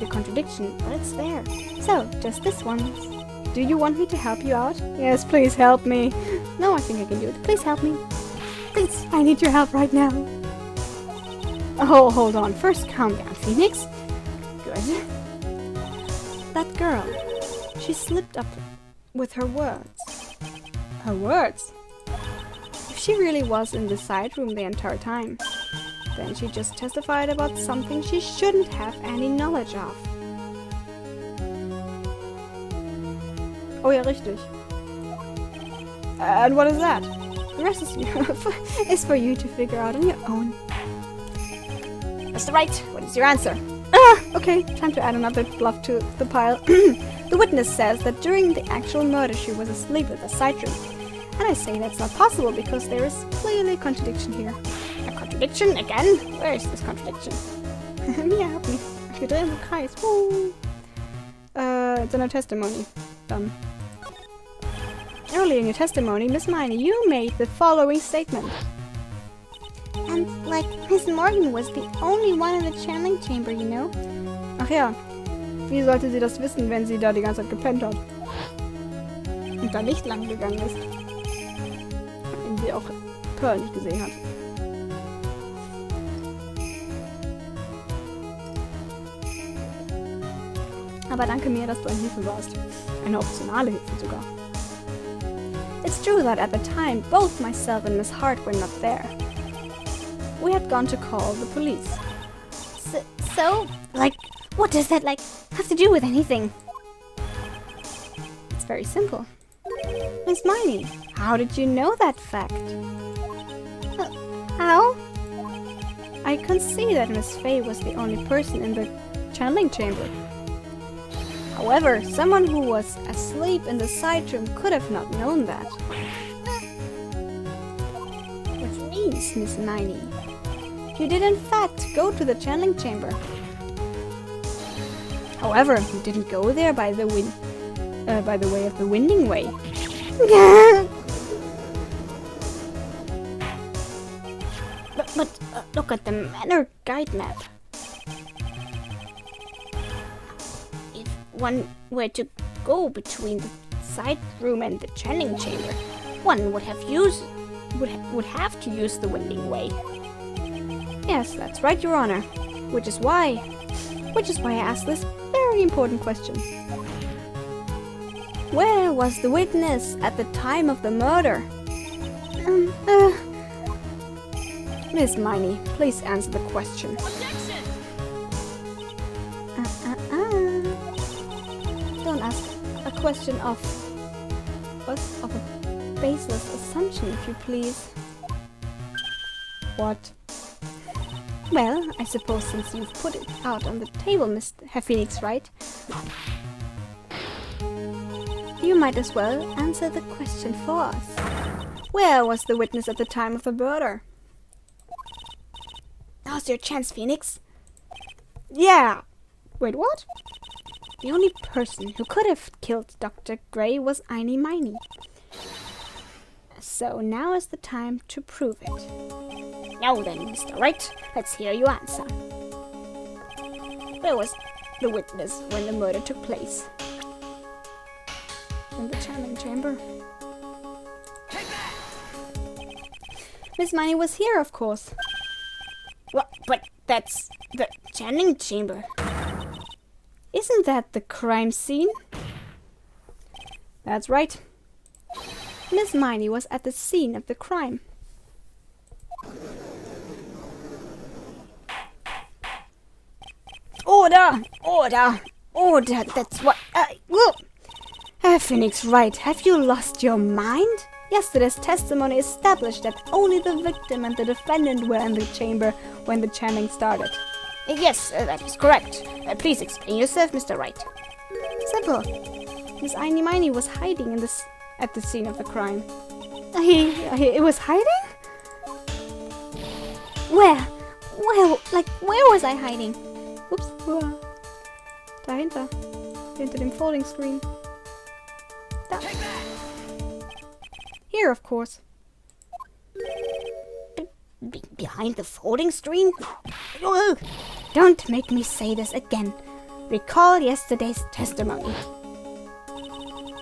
the contradiction, but it's there. So, just this one. Do you want me to help you out? Yes, please help me. No, I think I can do it. Please help me. Please, I need your help right now. Oh, hold on. First, calm down, Phoenix. Good. That girl. She slipped up with her words. Her words? If she really was in the side room the entire time, then she just testified about something she shouldn't have any knowledge of. Oh ja, richtig. And what is that? The rest is for you to figure out on your own. Mr. Wright, what is your answer? Okay, time to add another bluff to the pile. The witness says that during the actual murder she was asleep at the side room. And I say that's not possible because there is clearly a contradiction here. A contradiction? Again? Where is this contradiction? Mia, help me. Wir drehen im Kreis. It's in her testimony. Earlier in your testimony, Miss Miney, you made the following statement. And, like, Miss Morgan was the only one in the channeling chamber, you know? Ach ja. Wie sollte sie das wissen, wenn sie da die ganze Zeit gepennt hat? Und da nicht lang gegangen ist. Wenn sie auch Pearl nicht gesehen hat. Aber danke mir, dass du eine Hilfe warst. Eine optionale Hilfe sogar. It's true that at the time, both myself and Miss Hart were not there. We had gone to call the police. So? Like, what does that, like, have to do with anything? It's very simple. Miss Miney, how did you know that fact? How? I can see that Miss Fay was the only person in the channeling chamber. However, someone who was asleep in the side room could have not known that. Which means, Miss Miney, you did in fact go to the channeling chamber. However, you didn't go there by the way of the winding way. but look at the manor guide map. One were to go between the side room and the channeling chamber, one would have to use the winding way. Yes, that's right, Your Honor. Which is why I asked this very important question. Where was the witness at the time of the murder? Miss Miney, please answer the question. Don't ask a question of a baseless assumption, if you please. What? Well, I suppose since you've put it out on the table, Mr. Herr Phoenix, right? You might as well answer the question for us. Where was the witness at the time of the murder? Now's your chance, Phoenix. Yeah. Wait, what? The only person who could have killed Dr. Gray was Einy Miney. So now is the time to prove it. Now then, Mr. Wright, let's hear your answer. Where was the witness when the murder took place? In the channeling chamber. Miss Miney was here, of course. What? But that's the channeling chamber. Isn't that the crime scene? That's right. Miss Miney was at the scene of the crime. Order! Order! Order! That's what Phoenix Wright, have you lost your mind? Yesterday's testimony established that only the victim and the defendant were in the chamber when the channeling started. Yes, that is correct. Please explain yourself, Mr. Wright. Simple. Miss Einy Miney was hiding at the scene of the crime. He was hiding? Where? Where was I hiding? Oops. Dahinter. Hinter dem folding screen. Da. Here, of course. Behind the folding screen? Don't make me say this again. Recall yesterday's testimony.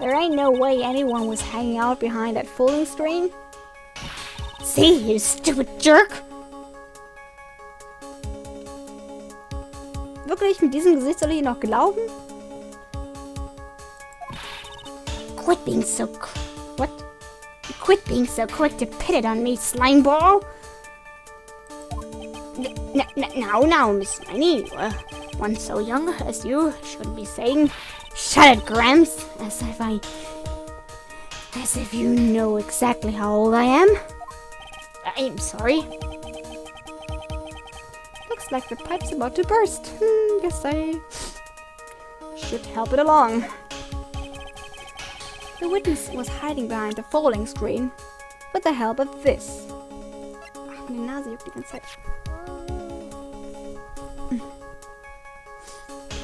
There ain't no way anyone was hanging out behind that folding screen. See, you stupid jerk! Wirklich, mit diesem Gesicht soll ich noch glauben? Quit being so what? Quit being so quick to pin it on me, slime ball! Now, Miss Miney, one so young as you shouldn't be saying, "Shut it, Gramps," as if you know exactly how old I am. I'm sorry. Looks like the pipe's about to burst. Guess I should help it along. The witness was hiding behind the folding screen with the help of this. Ach, meine Nase juckt die ganze Zeit.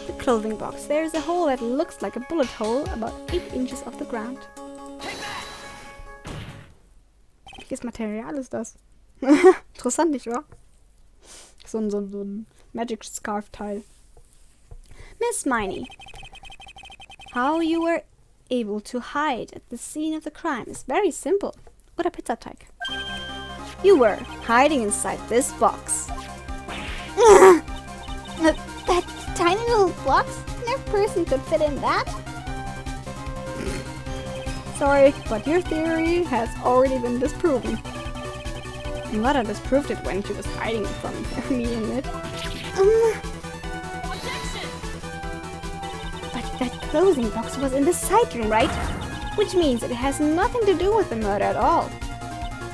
The clothing box. There is a hole that looks like a bullet hole about 8 inches off the ground. Welches Material ist das? Interessant, nicht wahr? So ein Magic Scarf Teil. Miss Miney, how you were able to hide at the scene of the crime is very simple. Oder Pizzateig. You were hiding inside this box. That tiny little box? No person could fit in that. Sorry, but your theory has already been disproven. Mother disproved it when she was hiding from me in it. But that clothing box was in the side room, right? Which means it has nothing to do with the murder at all.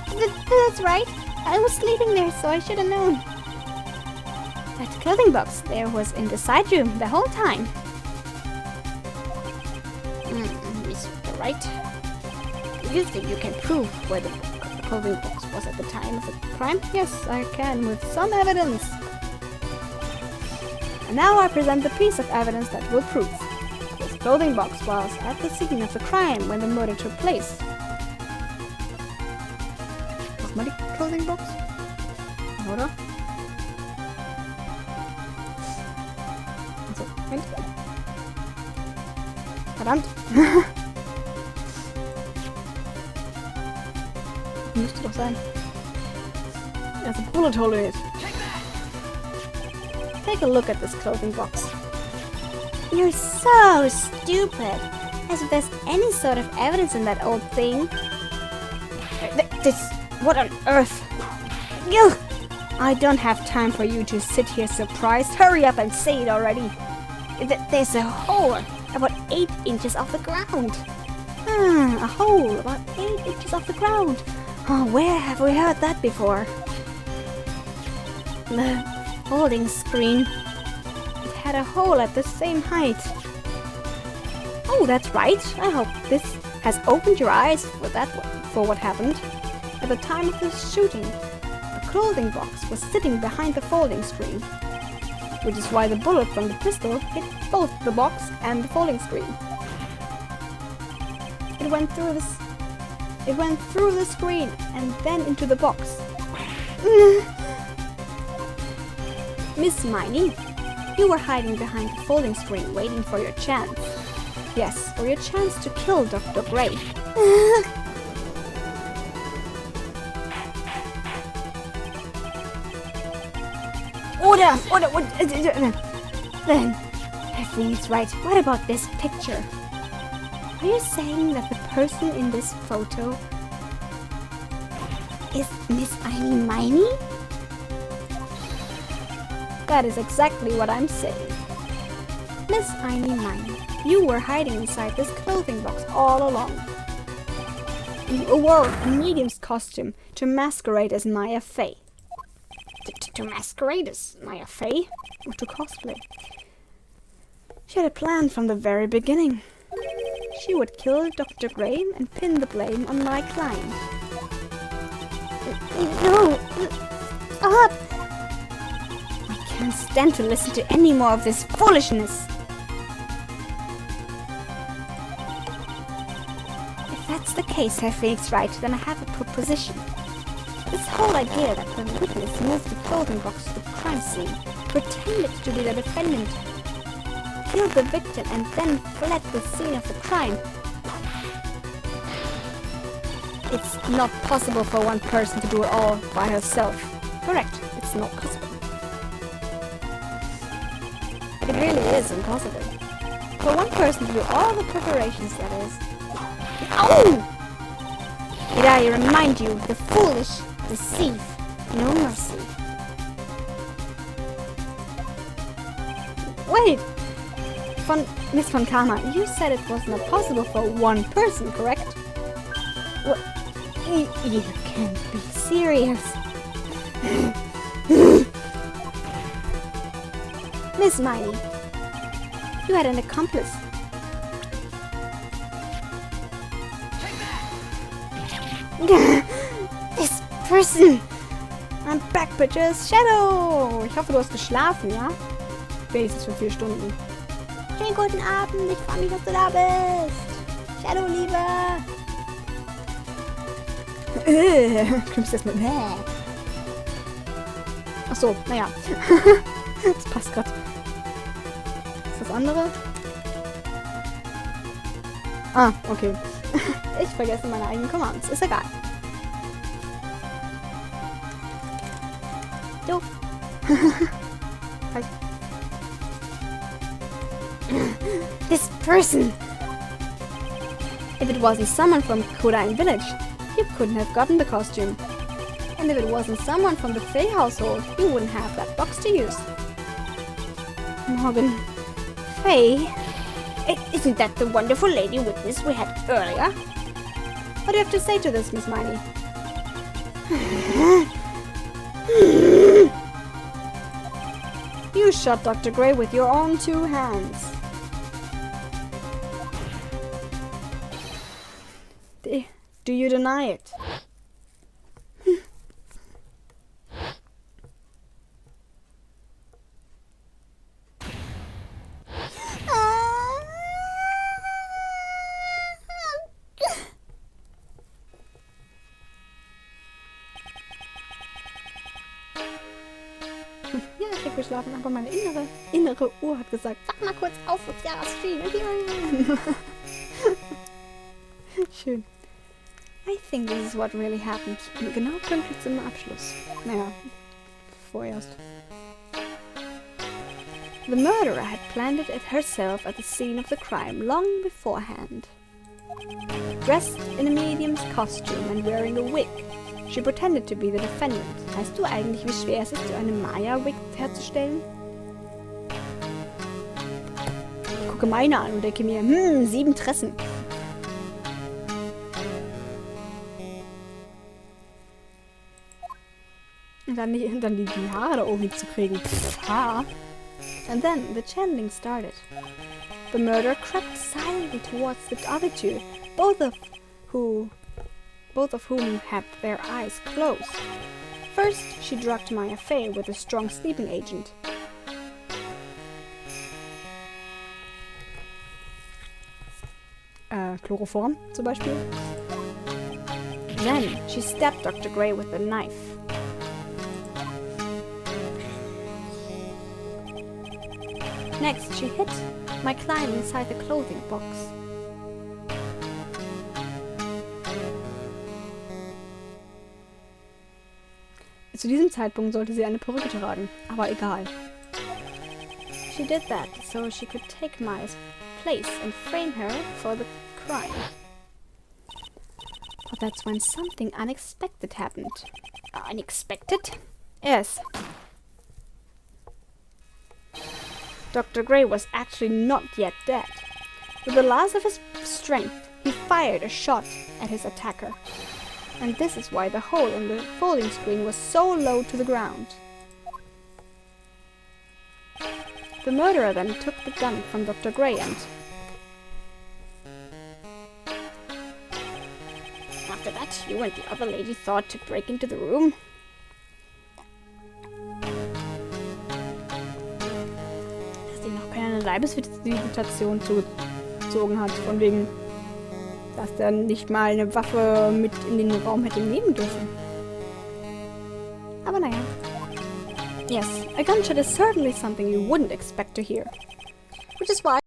That's right. I was sleeping there, so I should have known. That clothing box there was in the side room the whole time. You're right. Do you think you can prove where the clothing box was at the time of the crime? Yes, I can, with some evidence. And now I present the piece of evidence that will prove. This clothing box was at the scene of the crime when the murder took place. Was mal die clothing box? Oder? Also, Moment. Verdammt! Müsste doch sein. There's a bullet hole in it. Take a look at this clothing box. You're so stupid. As if there's any sort of evidence in that old thing. What on earth? Ugh. I don't have time for you to sit here surprised. Hurry up and say it already. There's a hole about 8 inches off the ground. A hole about 8 inches off the ground. Oh, where have we heard that before? The folding screen. It had a hole at the same height. Oh, that's right. I hope this has opened your eyes for what happened. At the time of the shooting, the clothing box was sitting behind the folding screen, which is why the bullet from the pistol hit both the box and the folding screen. It went through the screen and then into the box. Miss Miney, you were hiding behind the folding screen waiting for your chance. Yes, for your chance to kill Dr. Gray. Then, everything's right. What about this picture? Are you saying that the person in this photo is Miss Miney? That is exactly what I'm saying. Miss Miney, you were hiding inside this clothing box all along. You wore a medium's costume to masquerade as Maya Fey. To masquerade as Maya Fey? Or to cosplay? She had a plan from the very beginning. She would kill Dr. Gray and pin the blame on my client. No! Stop! I can't stand to listen to any more of this foolishness. If that's the case, Herr Phoenix right, then I have a proposition. This whole idea that the witness moved the clothing box to the crime scene, pretended to be the defendant, killed the victim and then fled the scene of the crime. It's not possible for one person to do it all by herself. Correct, it's not possible. It really is impossible. For one person to do all the preparations, that is. Ow! Did I remind you, the foolish deceive no mercy. Wait! Miss von Karma, you said it was not possible for one person, correct? What? You can't be serious. Miss Miley, you had an accomplice. This person. I'm back, bitches. Shadow. Ich hoffe, du hast geschlafen, ja? Wenigstens für 4 Stunden. Schönen guten Abend. Ich freue mich, dass du da bist. Shadow, Liebe. Kriegst du das mit? Achso, naja. Das passt gerade. Ist das andere? Ah, okay. Ich vergesse meine eigenen Commands. Ist egal. Jo. Hi. This person! If it wasn't someone from Kodain village, you couldn't have gotten the costume. And if it wasn't someone from the Fey household, you wouldn't have that box to use. Morgan. Fey? Isn't that the wonderful lady witness we had earlier? What do you have to say to this, Miss Miley? You shot Dr. Gray with your own 2 hands. Do you deny it? Ja, ich hab geschlafen, aber meine innere Uhr hat gesagt, wach mal kurz auf, und ja, Stream. Schön. I think this is what really happened. Genau pünktlich zum Abschluss. Naja, vorerst. The murderer had planted it herself at the scene of the crime long beforehand. Dressed in a medium's costume and wearing a wig, she pretended to be the defendant. Weißt du eigentlich, wie schwer es ist, so eine Maya-Wig herzustellen? Ich gucke meine an und denke mir, 7 Tressen. Und dann die Haare da oben zu kriegen. Haar. And then the channeling started. The murderer crept silently towards the other 2, both of whom had their eyes closed. First, she drugged Maya Fey with a strong sleeping agent. Chloroform zum Beispiel. Then, she stabbed Dr. Gray with a knife. Next, she hid my client inside the clothing box. Zu diesem Zeitpunkt sollte sie eine Perücke tragen, aber egal. She did that so she could take Maya's place and frame her for the crime. But that's when something unexpected happened. Unexpected? Yes. Dr. Gray was actually not yet dead. With the last of his strength, he fired a shot at his attacker. And this is why the hole in the folding screen was so low to the ground. The murderer then took the gun from Dr. Gray and... After that, you and the other lady thought to break into the room? Dass die noch keine Leibesvisitation zugezogen hat, von wegen... dass er nicht mal eine Waffe mit in den Raum hätte nehmen dürfen. Aber naja. Yes, a gunshot is certainly something you wouldn't expect to hear. which is why